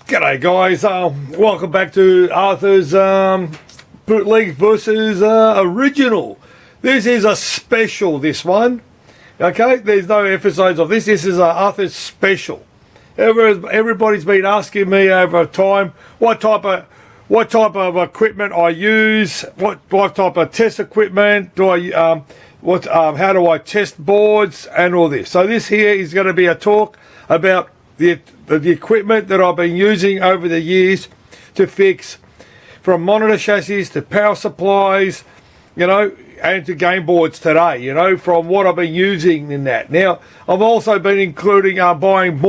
G'day guys, welcome back to Arthur's Bootleg versus Original. This is a special, this one. Okay, there's no episodes of this. This is Arthur's special. Everybody's been asking me over time what type of equipment I use, what type of test equipment do I how do I test boards and all this. So this here is going to be a talk about the equipment that I've been using over the years to fix, from monitor chassis to power supplies, you know, and to game boards today, you know, from what I've been using in that. Now, I've also been including buying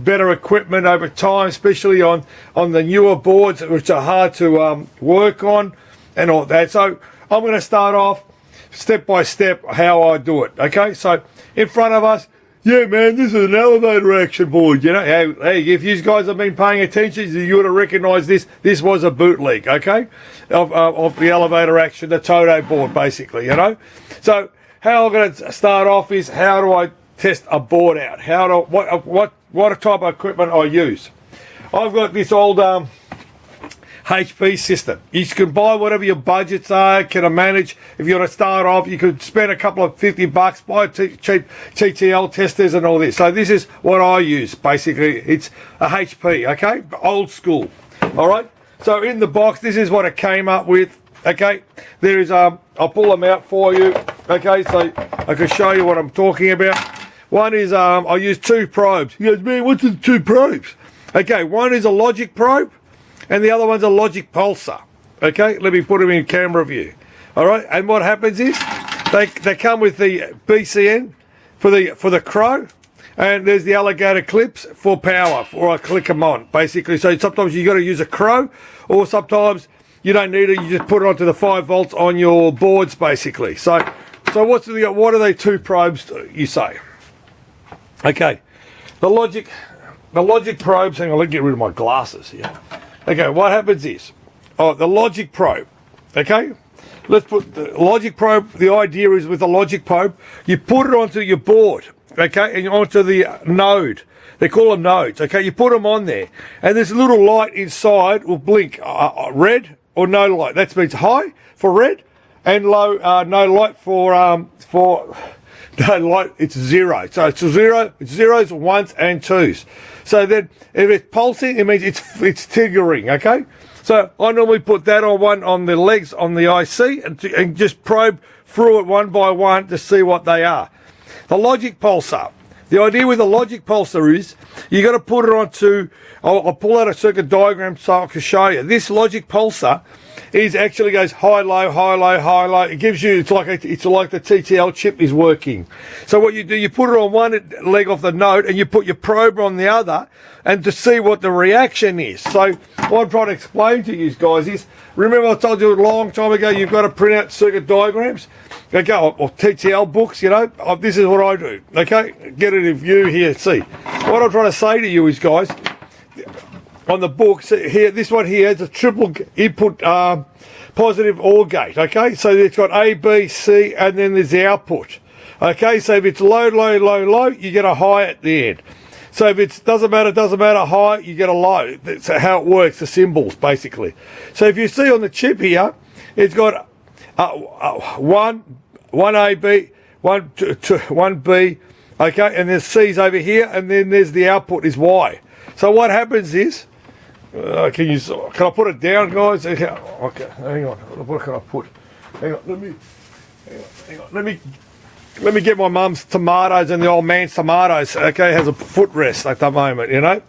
better equipment over time, especially on the newer boards, which are hard to work on and all that. So I'm going to start off step by step how I do it. Okay, so in front of us, yeah, man, this is an elevator action board. You know, hey, if you guys have been paying attention, you would have recognised this. This was a bootleg, okay, of the elevator action, the Toto board, basically. You know, so how I'm going to start off is how do I test a board out? What type of equipment I use? I've got this old HP system. You can buy whatever your budgets are, can manage. If you want to start off, you could spend a couple of $50, buy cheap TTL testers and all this. So this is what I use, basically. It's a HP, okay? Old school, all right? So in the box, this is what it came up with, okay? There is, I'll pull them out for you, okay? So I can show you what I'm talking about. One is, I use two probes. He goes, man, what's the two probes? Okay, one is a logic probe, and the other one's a logic pulsar. Okay, let me put them in camera view. All right, and what happens is they come with the BCN for the crow, and there's the alligator clips for power, or I click them on, basically. So sometimes you got to use a crow, or sometimes you don't need it. You just put it onto the 5 volts on your boards, basically. So what are they two probes? You say? Okay, the logic probes. Hang on, let me get rid of my glasses here. Okay, what happens is, the logic probe, okay? Let's put the logic probe, the idea is with the logic probe, you put it onto your board, okay, and onto the node. They call them nodes, okay? You put them on there, and this little light inside will blink red or no light. That means high for red, and low, no light for no light, it's zero. So it's zeros, ones, and twos. So then, if it's pulsing, it means it's triggering, okay? So I normally put that on the legs on the IC and just probe through it one by one to see what they are. The logic pulsar. The idea with the logic pulsar is you got to put it onto. I'll pull out a circuit diagram so I can show you. This logic pulsar actually goes high, low, high, low, high, low. It gives you, it's like the TTL chip is working. So what you do, you put it on one leg of the node and you put your probe on the other, and to see what the reaction is. So what I'm trying to explain to you guys is, remember I told you a long time ago, you've got to print out circuit diagrams, okay, or TTL books, you know. This is what I do, okay? Get it in view here, see. What I'm trying to say to you is, guys, on the books here, this one here is a triple input positive OR gate, okay? So it's got A, B, C, and then there's the output, okay? So if it's low, low, low, low, you get a high at the end. So if it doesn't matter high, you get a low. That's how it works, the symbols, basically. So if you see on the chip here, it's got one AB, one B, okay? And there's C's over here, and then there's the output is Y. So what happens is, can I put it down, guys? Okay, hang on. What can I put? Hang on. Let me get my mum's tomatoes and the old man's tomatoes. Okay, has a footrest at the moment, you know.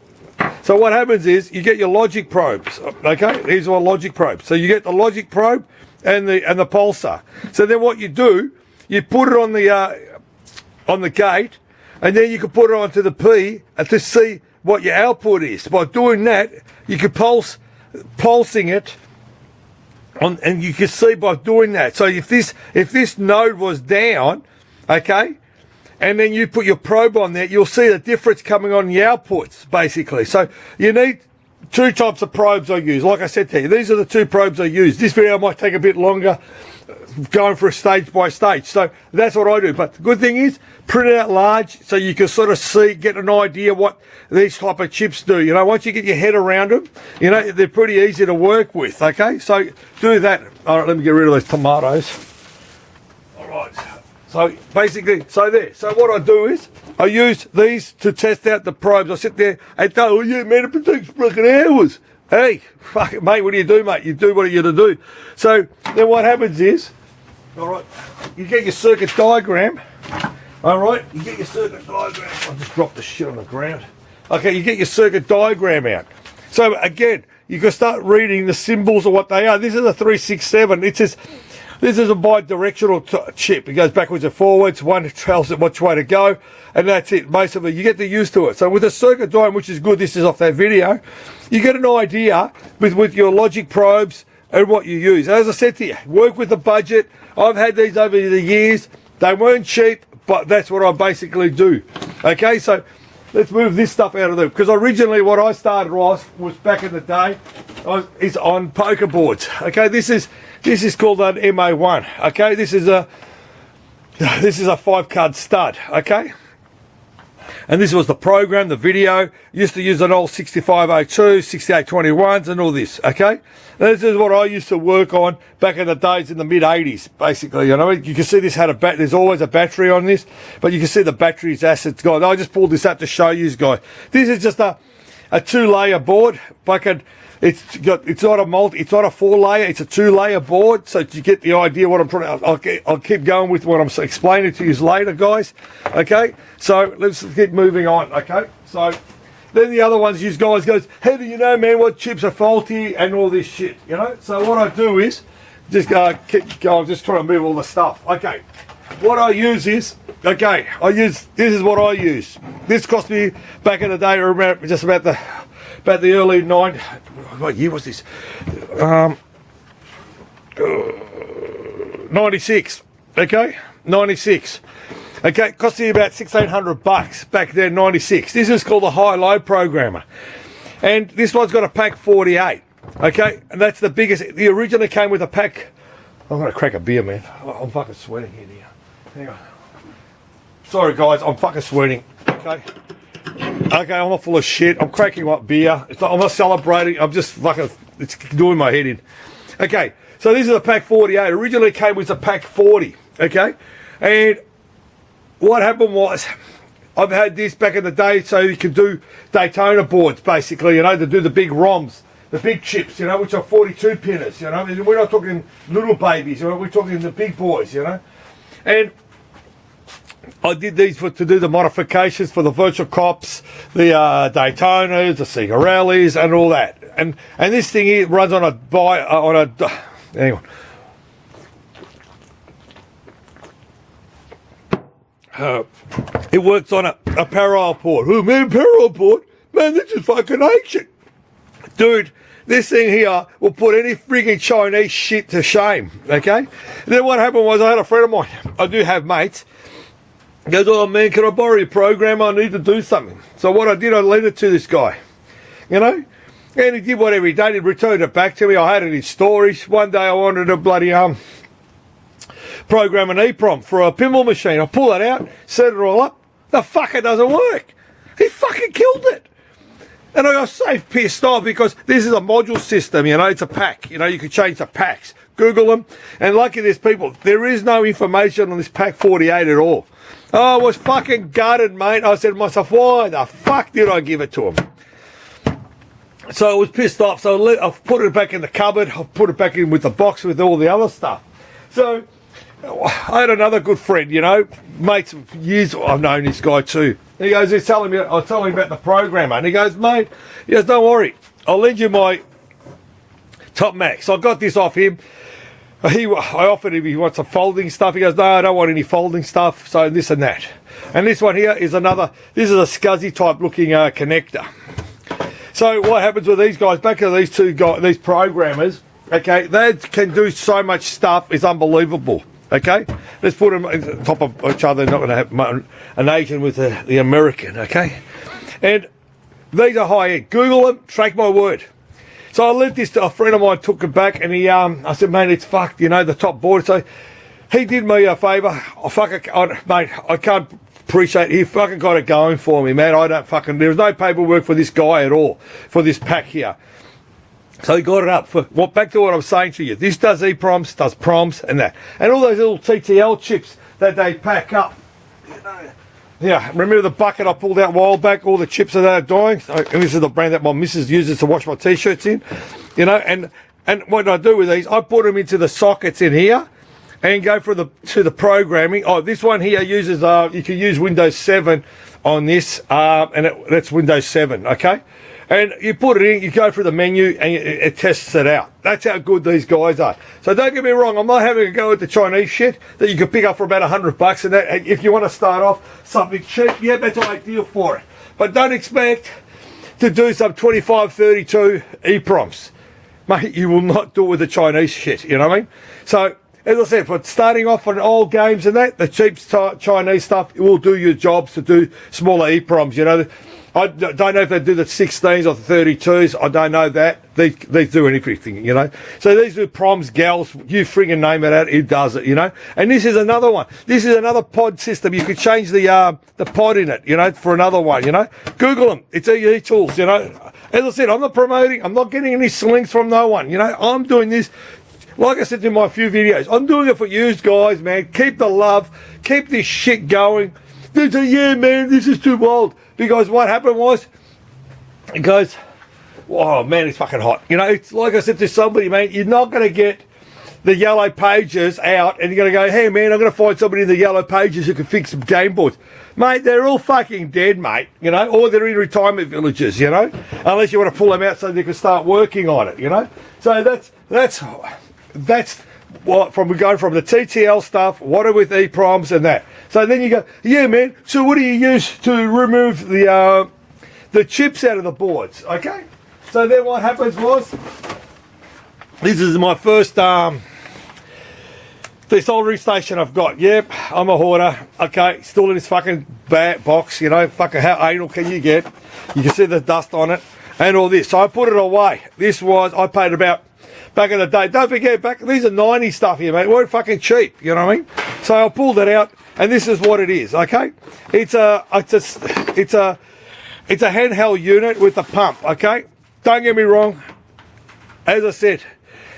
So what happens is you get your logic probes. Okay, these are logic probes. So you get the logic probe and the pulsar. So then what you do, you put it on the gate, and then you can put it onto the P to see what your output is. By doing that, you can pulsing it on, and you can see by doing that. So if this node was down, okay, and then you put your probe on there, you'll see the difference coming on the outputs, basically. So you need two types of probes I use. Like I said to you, these are the two probes I use. This video might take a bit longer, going for a stage by stage. So that's what I do. But the good thing is, print it out large so you can sort of see, get an idea what these type of chips do. You know, once you get your head around them, you know, they're pretty easy to work with, okay? So do that. All right, let me get rid of those tomatoes. All right. So basically, so what I do is, I use these to test out the probes. I sit there and go, oh yeah, man, it takes fucking hours. Hey, fuck it, mate, what do you do, mate? You do what you're to do. So then what happens is, all right, you get your circuit diagram. All right, you get your circuit diagram. I just dropped the shit on the ground. Okay, you get your circuit diagram out. So again, you can start reading the symbols of what they are. This is a 367. It says, this is a bi-directional chip. It goes backwards and forwards. One tells it which way to go, and that's it. Basically, you get the used to it. So with a circuit diagram, which is good, this is off that video, you get an idea with your logic probes and what you use. As I said to you, work with the budget. I've had these over the years. They weren't cheap, but that's what I basically do. Okay, so let's move this stuff out of there. Because originally what I started off was back in the day, is on poker boards. Okay, this is called an MA1. Okay, this is a 5-card stud. Okay, and this was the program, the video. Used to use an old 6502, 6821s, and all this. Okay, this is what I used to work on back in the days in the mid 80s. Basically, you know, you can see this had a there's always a battery on this, but you can see the battery's acids gone. I just pulled this out to show you guys. This is just a 2-layer board. It's not a 4-layer, it's a 2-layer board, so you get the idea what I'm trying to, I'll keep going with what I'm explaining to you later, guys. Okay, so let's keep moving on. Okay, so then the other ones, you guys goes, how do you know, man, what chips are faulty and all this shit, you know? So what I do is, just keep going, just trying to move all the stuff. Okay, what I use is, this is what I use. This cost me, back in the day, about the early 90s, what year was this? 96, okay? 96. Okay, it cost me about $1,600 back then, 96. This is called a high-low programmer. And this one's got a pack 48, okay? And that's the biggest. It originally came with a pack. I'm going to crack a beer, man. I'm fucking sweating here. Hang on. Sorry, guys, I'm fucking sweating, okay? Okay, I'm not full of shit. I'm cracking up beer. I'm not celebrating. I'm just fucking, it's doing my head in. Okay, so this is a pack 48. Originally came with a pack 40, okay? And what happened was, I've had this back in the day so you can do Daytona boards, basically, you know, to do the big ROMs, the big chips, you know, which are 42 pinners, you know. We're not talking little babies, you know, we're talking the big boys, you know. And I did these to do the modifications for the Virtual Cops, the Daytonas, the Cigarellis, and all that. And this thing here runs on hang on. It works on a parallel port. Oh man, parallel port? Man, this is fucking ancient. Dude, this thing here will put any frigging Chinese shit to shame, okay? And then what happened was, I had a friend of mine, I do have mates, he goes, oh man, can I borrow your program? I need to do something. So what I did, I lent it to this guy, you know? And he did whatever he did. He returned it back to me. I had it in storage. One day I wanted to bloody program an EEPROM for a pinball machine. I pull it out, set it all up. The fucker doesn't work. He fucking killed it. And I got so pissed off because this is a module system, you know, it's a pack. You know, you can change the packs. Google them. And lucky there's people, there is no information on this pack 48 at all. Oh, I was fucking gutted, mate. I said to myself, why the fuck did I give it to him? So I was pissed off. So I put it back in the cupboard. I put it back in with the box with all the other stuff. So I had another good friend, you know, mates, years I've known this guy too. He goes, I was telling him about the programmer, and he goes, mate, he goes, don't worry, I'll lend you my Top Max. So I got this off him. I offered him, he wants some folding stuff. He goes, no, I don't want any folding stuff. So this and that. And this one here is this is a SCSI type looking connector. So what happens with these guys, back to these two guys, these programmers, okay, they can do so much stuff, it's unbelievable. Okay, let's put them on top of each other. Not going to have an Asian with the American. Okay, and These are high-end. Google them, take my word. So I lent this to a friend of mine, took it back, and I said, mate, it's fucked, you know, the top board. So he did me a favour. Mate, I can't appreciate it. He fucking got it going for me, man. There was no paperwork for this guy at all, for this pack here. So he got it up. Back to what I was saying to you. This does EPROMs, does PROMs, and that. And all those little TTL chips that they pack up. Yeah, remember the bucket I pulled out a while back, all the chips that are dying? And this is the brand that my missus uses to wash my t-shirts in. You know, and what I do with these, I put them into the sockets in here and go to the programming. Oh, this one here uses, you can use Windows 7 on this, and that's Windows 7, okay? And you put it in, you go through the menu, and it tests it out. That's how good these guys are. So don't get me wrong, I'm not having a go at the Chinese shit that you can pick up for about $100, and that, if you want to start off something cheap, yeah, that's ideal for it. But don't expect to do some 25, 32 EPROMs. Mate, you will not do it with the Chinese shit, you know what I mean? So, as I said, for starting off on old games and that, the cheap Chinese stuff, it will do your jobs to do smaller EPROMs, you know. I don't know if they do the 16s or the 32s. I don't know that. They do anything, you know. So these are PROMs, gals, you friggin' name it out, it does it, you know. And this is another one. This is another pod system. You could change the pod in it, you know, for another one, you know. Google them. It's eetools, you know. As I said, I'm not promoting. I'm not getting any slings from no one, you know. I'm doing this, like I said in my few videos, I'm doing it for you guys, man. Keep the love. Keep this shit going. They say, yeah, man, this is too wild. Because what happened was, it goes, oh man, it's fucking hot. You know, it's like I said to somebody, man, you're not going to get the yellow pages out and you're going to go, hey man, I'm going to find somebody in the yellow pages who can fix some game boards. Mate, they're all fucking dead, mate, you know, or they're in retirement villages, you know, unless you want to pull them out so they can start working on it, you know. So that's what from going from the TTL stuff, what are with EPROMs and that. So then you go, yeah, man. So what do you use to remove the chips out of the boards? Okay. So then what happens was, this is my first soldering station I've got. Yep, I'm a hoarder. Okay, still in this fucking box. You know, fucking how anal can you get? You can see the dust on it and all this. So I put it away. I paid about. Back in the day, don't forget, these are 90 stuff here, mate. We're fucking cheap, you know what I mean? So I pulled it out, and this is what it is, okay? It's a handheld unit with a pump, okay? Don't get me wrong. As I said,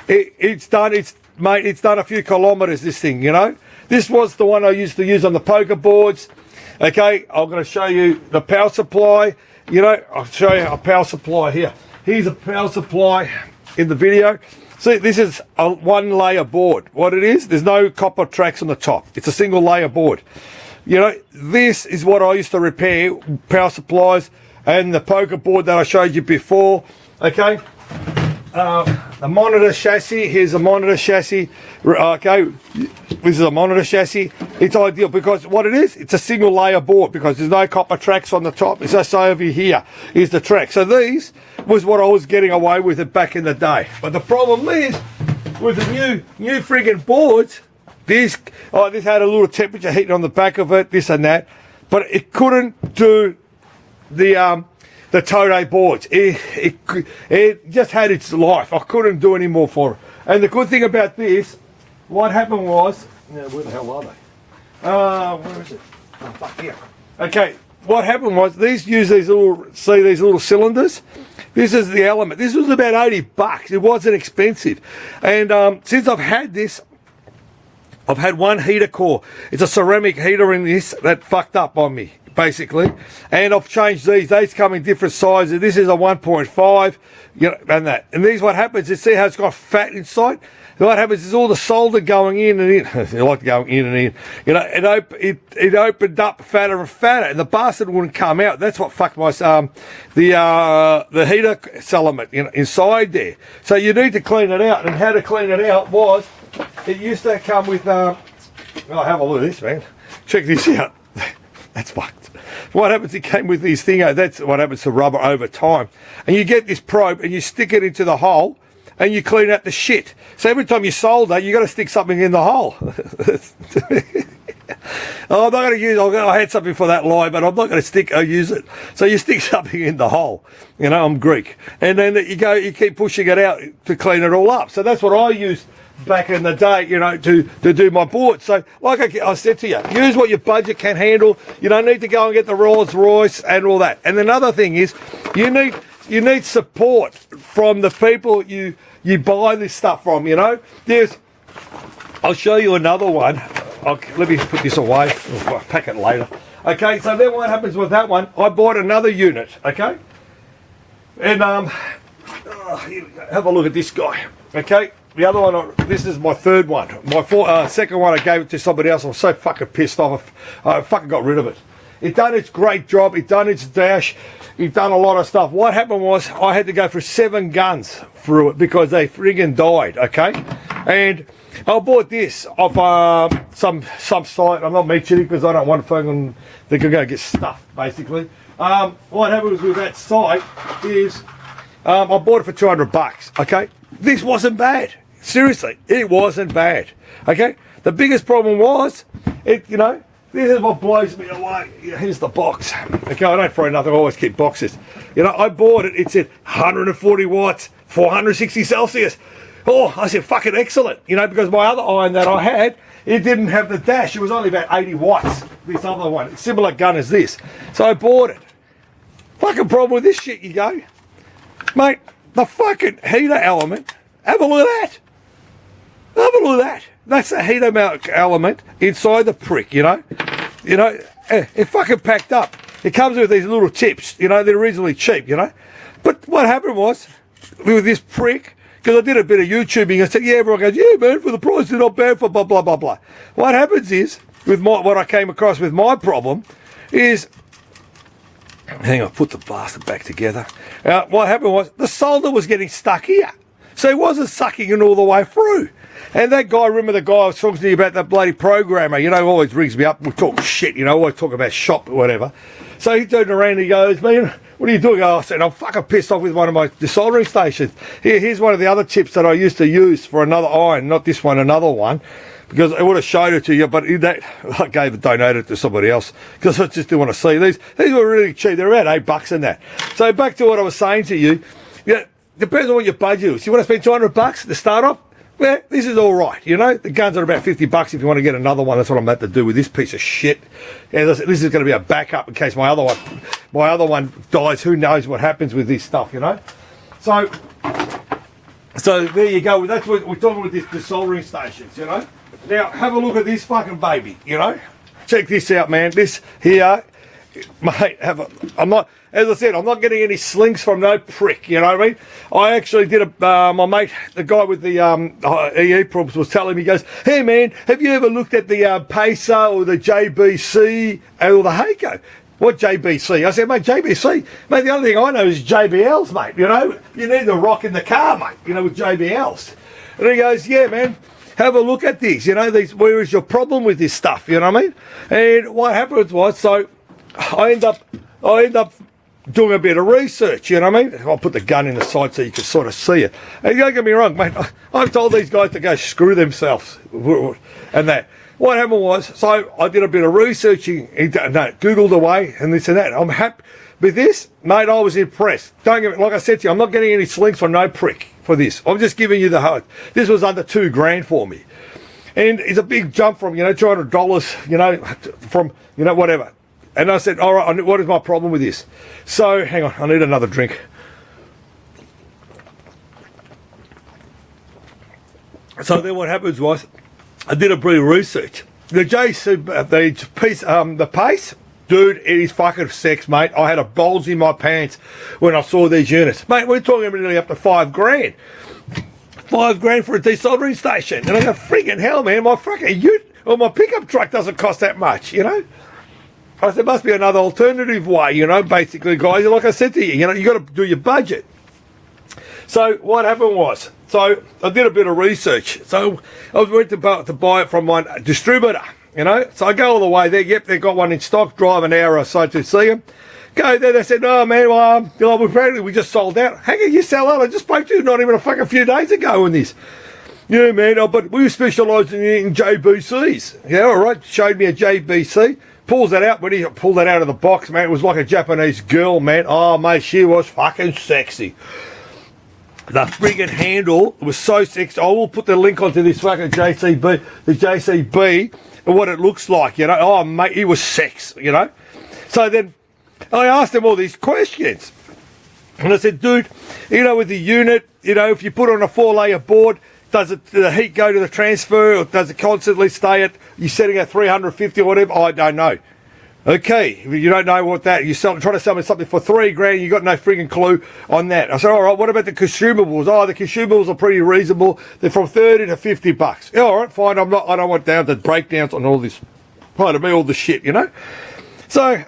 it's done a few kilometres, this thing, you know? This was the one I used to use on the poker boards, okay? I'm going to show you the power supply, you know? I'll show you a power supply here. Here's a power supply in the video. See, this is a one layer board. What it is, there's no copper tracks on the top. It's a single layer board. You know, this is what I used to repair, power supplies and the poker board that I showed you before. Okay. The monitor chassis, here's a monitor chassis. Okay, this is a monitor chassis. It's ideal because what it is, it's a single layer board because there's no copper tracks on the top. It's just over here is the track. So these was what I was getting away with it back in the day. But the problem is with the new friggin' boards, this had a little temperature heating on the back of it, this and that, but it couldn't do the Prode boards. It just had its life. I couldn't do any more for it. And the good thing about this, what happened was, where the hell are they? Where is it? Oh, fuck here. Okay, what happened was, these little cylinders? This is the element. This was about $80. It wasn't expensive. And since I've had this, I've had one heater core. It's a ceramic heater in this that fucked up on me, basically. And I've changed these. These come in different sizes. This is a 1.5, you know, and that. And these, what happens, you see how it's got fat inside? What happens is all the solder going in and in. I like going in and in. You know, it opened up fatter and fatter, and the bastard wouldn't come out. That's what fucked my the heater element, you know, inside there. So you need to clean it out. And how to clean it out was, it used to come with. Oh, have a look at this, man. Check this out. That's fucked. What happens? It came with these things. That's what happens to rubber over time. And you get this probe and you stick it into the hole. And you clean out the shit. So every time you solder, you got to stick something in the hole. Oh, I'm not going to use, I had something for that lie, but I'm not going to use it. So you stick something in the hole. You know, I'm Greek. And then you keep pushing it out to clean it all up. So that's what I used back in the day, you know, to do my board. So like I said to you, use what your budget can handle. You don't need to go and get the Rolls Royce and all that. And another thing is, you need support from the people you buy this stuff from, you know. I'll show you another one. Let me put this away. I'll pack it later. Okay, so then what happens with that one, I bought another unit, okay? And here we go. Have a look at this guy, okay? The other one, this is my third one. My second one, I gave it to somebody else. I was so fucking pissed off. I fucking got rid of it. It done its great job. It done its dash. It done a lot of stuff. What happened was I had to go for 7 guns through it because they friggin' died, okay? And I bought this off some site. I'm not mentioning it because I don't want to fucking, they're going to get stuffed, basically. What happened was with that site is I bought it for $200, okay? This wasn't bad. Seriously, it wasn't bad, okay? The biggest problem was, this is what blows me away. Here's the box. Okay, I don't throw nothing, I always keep boxes. You know, I bought it, it said 140 watts, 460 Celsius. Oh, I said, fucking excellent. You know, because my other iron that I had, it didn't have the dash. It was only about 80 watts, this other one. Similar gun as this. So I bought it. Fucking problem with this shit, you go. Mate, the fucking heater element, have a look at that. Have a look at that. That's the heater element inside the prick, you know. You know, it fucking packed up. It comes with these little tips, you know, they're reasonably cheap, you know. But what happened was, with this prick, because I did a bit of YouTubing, I said, yeah, everyone goes, yeah, man, for the price, they're not bad for blah, blah, blah, blah. What happens is, with what I came across with my problem, is, hang on, put the bastard back together. What happened was, the solder was getting stuck here. So it wasn't sucking it all the way through. And that guy, remember the guy I was talking to you about, that bloody programmer, you know, always rings me up, we talk shit, you know, always talk about shop or whatever. So he turned around and he goes, man, what are you doing? I said, I'm fucking pissed off with one of my desoldering stations. Here's one of the other tips that I used to use for another iron, not this one, another one, because I would have showed it to you, but I gave it, donated it to somebody else, because I just didn't want to see these. These were really cheap. They're around $8 in that. So back to what I was saying to you, yeah, depends on what your budget is. You want to spend $200 to start off? Well, this is all right, you know. The guns are about $50 if you want to get another one. That's what I'm about to do with this piece of shit. And this is going to be a backup in case my other one dies. Who knows what happens with this stuff, you know? So there you go. That's what we're talking with the soldering stations, you know. Now have a look at this fucking baby, you know. Check this out, man. This here, mate. As I said, I'm not getting any slings from no prick, you know what I mean? I actually did my mate, the guy with the EE problems was telling me, he goes, hey man, have you ever looked at the Pacer or the JBC or the Hakko? What JBC? I said, mate, JBC? Mate, the only thing I know is JBLs, mate, you know? You need the rock in the car, mate, you know, with JBLs. And he goes, yeah, man, have a look at these, you know, where is your problem with this stuff, you know what I mean? And what happened was, so I end up doing a bit of research, you know what I mean? I'll put the gun in the side so you can sort of see it. And don't get me wrong, mate, I've told these guys to go screw themselves and that. What happened was, so I did a bit of researching, Googled away and this and that. I'm happy with this, mate, I was impressed. Don't get me, like I said to you, I'm not getting any slings from no prick for this. I'm just giving you the hope. This was under $2,000 for me. And it's a big jump from, you know, $200, you know, from, you know, whatever. And I said, all right, what is my problem with this? So, hang on, I need another drink. So then what happens was, I did a bit of research. The Pace, dude, it is fucking sex, mate. I had a bulge in my pants when I saw these units. Mate, we're talking nearly up to $5,000. $5,000 for a desoldering station. And I go, freaking hell, man, my fucking my pickup truck doesn't cost that much, you know? I said, there must be another alternative way, you know, basically, guys. Like I said to you, you know, you got to do your budget. So what happened was, so I did a bit of research. So I went to buy it from one distributor, you know. So I go all the way there. Yep, they got one in stock. Drive an hour or so to see them. Go there. They said, "Oh man, well, we just sold out." How can you sell out? I just spoke to you not even a fucking few days ago on this. Yeah, man, but we specialise in JBCs. Yeah, all right. Showed me a JBC. Pulls that out. When he pulled that out of the box, man, it was like a Japanese girl, man. Oh, mate, she was fucking sexy. The friggin' handle was so sexy. I will put the link onto this fucking JCB, the JCB, and what it looks like, you know. Oh, mate, he was sex, you know. So then I asked him all these questions. And I said, dude, you know, with the unit, you know, if you put on a 4-layer board, does the heat go to the transfer, or does it constantly stay at, you're setting at 350 or whatever? I don't know. Okay, if you don't know what that, you're trying to sell me something for $3,000, you got no frigging clue on that. I said, all right, what about the consumables? Oh, the consumables are pretty reasonable. They're from 30 to 50 bucks. Yeah, all right, fine. I don't want down to breakdowns on all this, pardon me, all the shit, you know? So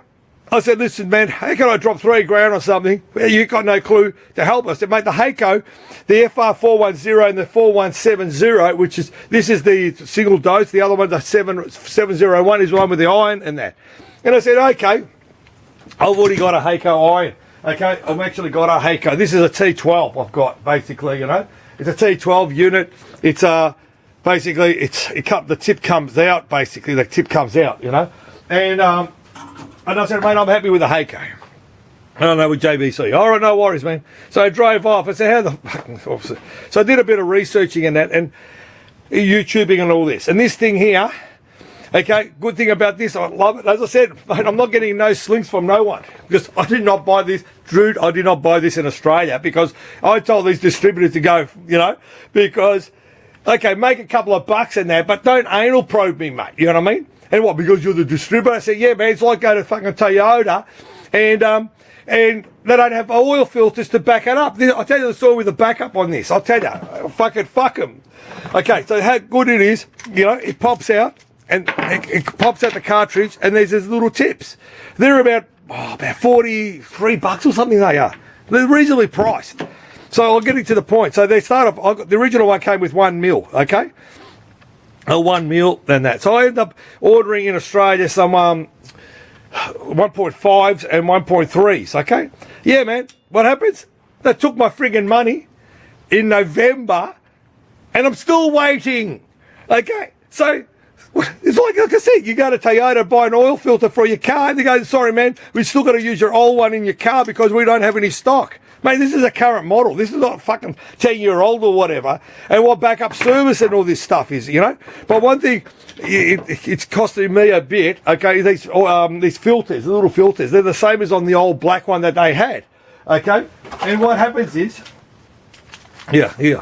I said, listen, man, how can I drop $3,000 or something? Well, you got no clue to help us. I said, mate, the Hakko, the FR410 and the 4170, which is, this is the single dose. The other one, the 701, is the one with the iron and that. And I said, okay, I've already got a Hakko iron. Okay, I've actually got a Hakko. This is a T12 I've got, basically, you know. It's a T12 unit. It's basically, the tip comes out, basically. The tip comes out, you know. And I said, mate, I'm happy with the Hakko. I don't know with JBC. All right, no worries, man. So I drove off. I said, how the fuck? So I did a bit of researching in that and YouTubing and all this. And this thing here, okay, good thing about this, I love it. As I said, mate, I'm not getting no slings from no one because I did not buy this. Dude, I did not buy this in Australia because I told these distributors to go, you know, because, okay, make a couple of bucks in there, but don't anal probe me, mate. You know what I mean? And what, because you're the distributor? I said, yeah, man, it's like going to fucking Toyota and they don't have oil filters to back it up. I'll tell you the story with the backup on this. I'll tell you, fuck them. Okay, so how good it is, you know, it pops out. And it pops out the cartridge, and there's these little tips. They're about 43 bucks or something. They are. They're reasonably priced. So I'll get to the point. So they start off. The original one came with 1 mil. Okay, 1 mil than that. So I ended up ordering in Australia some 1.5s and 1.3s. Okay, yeah, man. What happens? They took my friggin' money in November, and I'm still waiting. Okay, so. It's like I said, you go to Toyota, buy an oil filter for your car, and they go, sorry, man, we've still got to use your old one in your car because we don't have any stock. Mate, this is a current model. This is not fucking 10-year-old or whatever. And what backup service and all this stuff is, you know? But one thing, it's costing me a bit, okay, these filters, the little filters, they're the same as on the old black one that they had, okay? And what happens is, I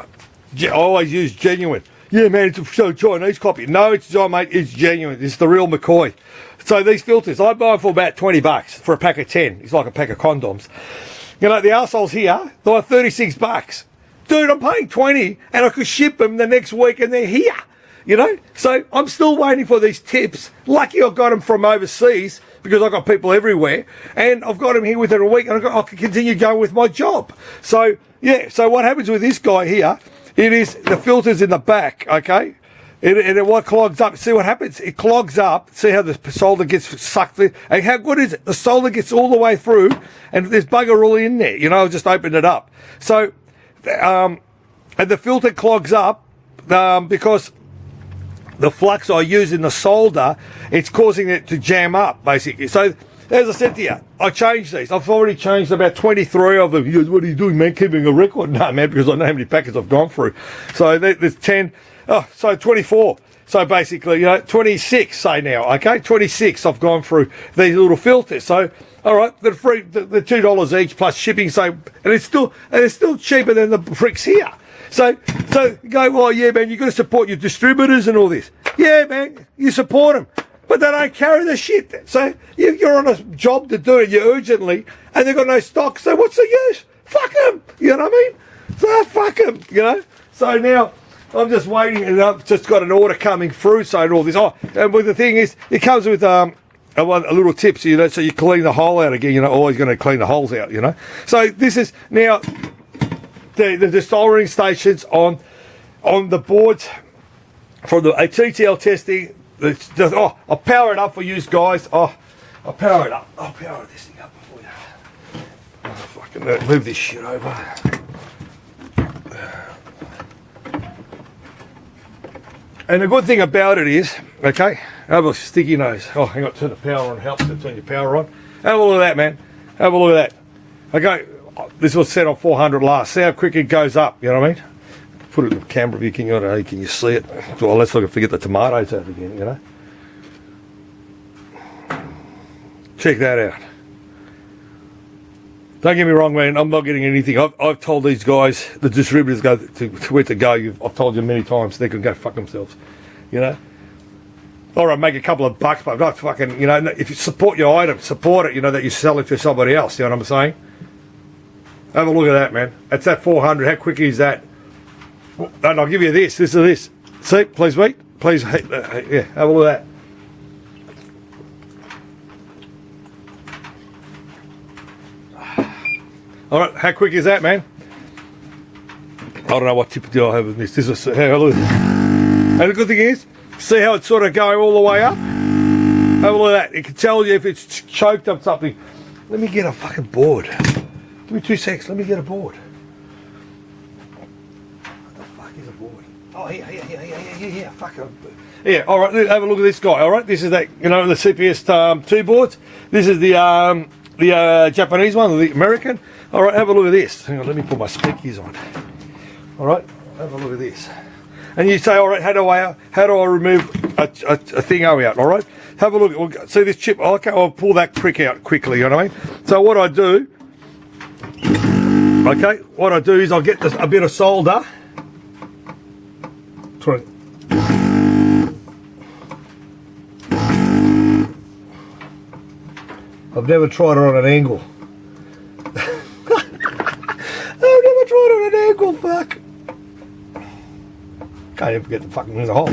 always use genuine. Yeah, man, it's a Chinese copy. No, mate, it's genuine. It's the real McCoy. So these filters, I buy them for about 20 bucks for a pack of 10. It's like a pack of condoms. You know, the arseholes here, they're like 36 bucks. Dude, I'm paying 20 and I could ship them the next week and they're here. You know? So I'm still waiting for these tips. Lucky I got them from overseas because I've got people everywhere. And I've got them here within a week and I can continue going with my job. So, yeah, so what happens with this guy here, it is the filters in the back, okay? And what clogs up, see what happens? It clogs up, see how the solder gets sucked in, and how good is it? The solder gets all the way through, and there's bugger all in there, you know, just open it up. So, and the filter clogs up because the flux I use in the solder, it's causing it to jam up, basically. So, as I said to you, I changed these. I've already changed about 23 of them. He goes, what are you doing, man? Keeping a record? No, man, because I know how many packets I've gone through. So there's 10. Oh, so 24. So basically, you know, 26, say now, okay? 26 I've gone through these little filters. So, all right, they're free, the $2 each plus shipping. So, and it's still cheaper than the bricks here. So you go, oh, yeah, man, you've got to support your distributors and all this. Yeah, man, you support them. But they don't carry the shit. So you're on a job to do it, you urgently, and they've got no stock. So what's the use? Fuck them. You know what I mean? So fuck them, you know? So now I'm just waiting, and I've just got an order coming through, so and all this. Oh, and the thing is, it comes with a little tip, so, you know, so you clean the hole out again. You're not always going to clean the holes out, you know? So this is now the soldering stations on the boards from the TTL testing. It's just, I'll power it up for you guys. I'll power it up. I'll power this thing up for you. I'll fucking move this shit over. And the good thing about it is, okay, have a sticky nose. Oh, hang on, turn the power on. Helps to turn your power on. Have a look at that, man. Have a look at that. Okay, this was set on 400 last. See how quick it goes up, you know what I mean? Put it in the camera view, can you see it? Well, let's look and forget the tomatoes out again, you know? Check that out. Don't get me wrong, man, I'm not getting anything. I've told these guys, the distributors, go to where to go. I've told you many times, they can go fuck themselves, you know? All right, make a couple of bucks, but not fucking, you know, if you support your item, support it, you know, that you sell it to somebody else, you know what I'm saying? Have a look at that, man. That's that 400, how quick is that? And I'll give you this is this. See, please wait, please, yeah, have a look at that. All right, how quick is that, man? I don't know what tip do I have in this. This is how look. And the good thing is, see how it's sort of going all the way up? Have a look at that. It can tell you if it's choked up something. Let me get a fucking board. Give me 2 seconds. Let me get a board. What the fuck is a board? Oh, yeah. Fuck it. Yeah. All right. Have a look at this guy. All right. This is that. You know the CPS 2 boards. This is the Japanese one, the American. All right, have a look at this. Hang on, let me put my speakers on. All right, have a look at this. And you say, all right, how do I remove a thingo out? All right, have a look. See this chip? Okay, I'll pull that prick out quickly. You know what I mean? So what I do, okay, is I'll get a bit of solder. I've never tried it on an angle. I've never tried it on an angle, fuck. Can't even get the fucking in the hole.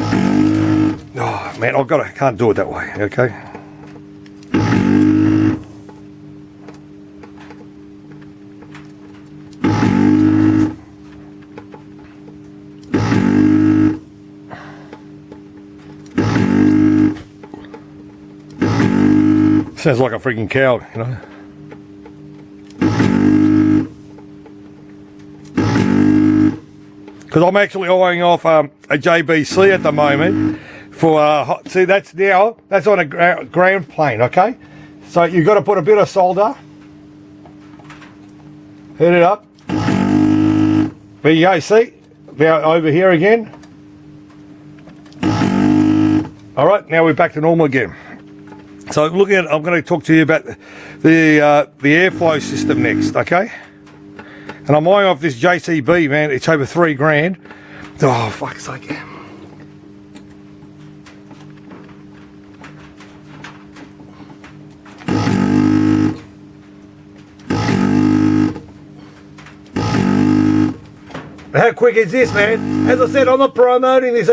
Oh man, can't do it that way, okay? Sounds like a freaking cow, you know. Because I'm actually eyeing off a JBC at the moment for see that's on a ground plane, okay. So you've got to put a bit of solder, hit it up. There you go. See now over here again. All right, now we're back to normal again. So looking at, I'm going to talk to you about the airflow system next, okay? And I'm eyeing off this JCB, man. It's over $3,000. Oh, fuck's sake. How quick is this, man? As I said, I'm not promoting this.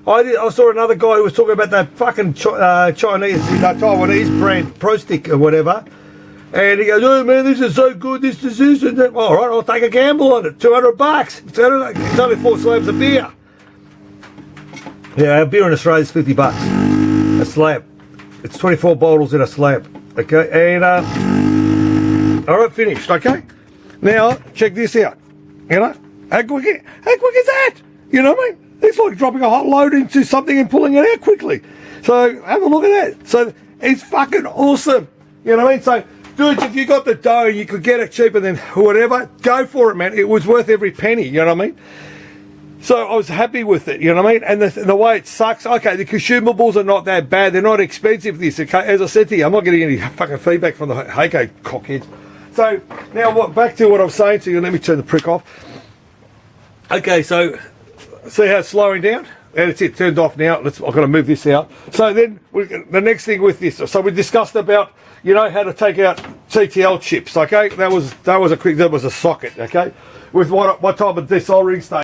I saw another guy who was talking about that fucking Taiwanese brand, Pro Stick or whatever. And he goes, oh man, this is so good, this and that. All right, I'll take a gamble on it. $200. It's only 4 slabs of beer. Yeah, beer in Australia is $50 a slab. It's 24 bottles in a slab. Okay, and all right, finished. Okay, now check this out. You know, how quick is that? You know what I mean? It's like dropping a hot load into something and pulling it out quickly. So have a look at that. So it's fucking awesome. You know what I mean? So dudes, if you got the dough, you could get it cheaper than whatever, go for it, man. It was worth every penny, you know what I mean? So I was happy with it, you know what I mean? And the way it sucks, okay, the consumables are not that bad. They're not expensive, this. Okay? As I said to you, I'm not getting any fucking feedback from the Hakko cockheads. So now back to what I'm saying to you. Let me turn the prick off. Okay, so see how it's slowing down? And it's turned off now. I've got to move this out. So then the next thing with this, so we discussed about, you know, how to take out TTL chips. Okay, that was a socket. Okay, with what type of desoldering station.